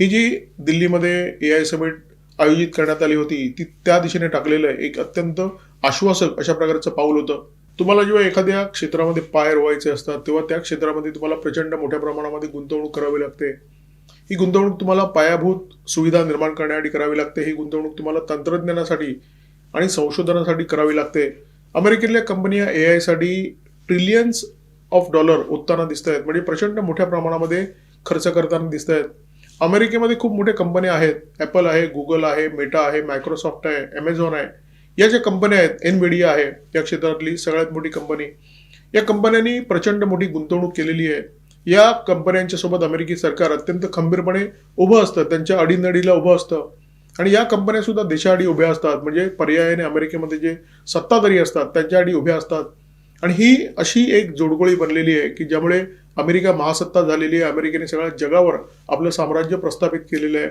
ही जी दिल्लीमध्ये AI summit आयोजित करण्यात आली होती, ती त्या दिशेने टाकलेलं एक अत्यंत आश्वासक अशा प्रकारचं पाऊल होतं. तुम्हाला जेव्हा एखाद्या क्षेत्रामध्ये पाय रोवायचे असतात, तेव्हा त्या क्षेत्रामध्ये तुम्हाला प्रचंड मोठ्या प्रमाणामध्ये गुंतवणूक करावी लागते. ही गुंतवणूक तुम्हाला पायाभूत सुविधा निर्माण करण्यासाठी करावी लागते. ही गुंतवणूक तुम्हाला तंत्रज्ञानासाठी आणि संशोधनासाठी करावी लागते. अमेरिकेतल्या कंपन्या एआयसाठी ट्रिलियन्स ऑफ डॉलर ओतताना दिसत आहेत. म्हणजे प्रचंड मोठ्या प्रमाणामध्ये खर्च करताना दिसत आहेत. अमेरिकेमध्ये खूप मोठ्या कंपन्या आहेत. ॲपल आहे, गुगल आहे, मेटा आहे, मायक्रोसॉफ्ट आहे, Amazon आहे. या ज्या कंपन्या आहेत, एनव्हिडिया आहे, या क्षेत्रातली सगळ्यात मोठी कंपनी. या कंपन्यांनी प्रचंड मोठी गुंतवणूक केलेली आहे. या कंपन्यांच्या सोबत अमेरिकी सरकार अत्यंत खंबीरपणे उभं असतं, त्यांच्या अडीनडीला उभं असतं. आणि या कंपन्या सुद्धा देशाआडी उभ्या असतात. म्हणजे पर्यायाने अमेरिकेमध्ये जे सत्ताधारी असतात त्यांच्याआडी उभ्या असतात. आणि ही अशी एक जोडगोळी बनलेली आहे की ज्यामुळे अमेरिका महासत्ता झालेली आहे. अमेरिकेने सगळ्या जगावर आपलं साम्राज्य प्रस्थापित केलेलं आहे.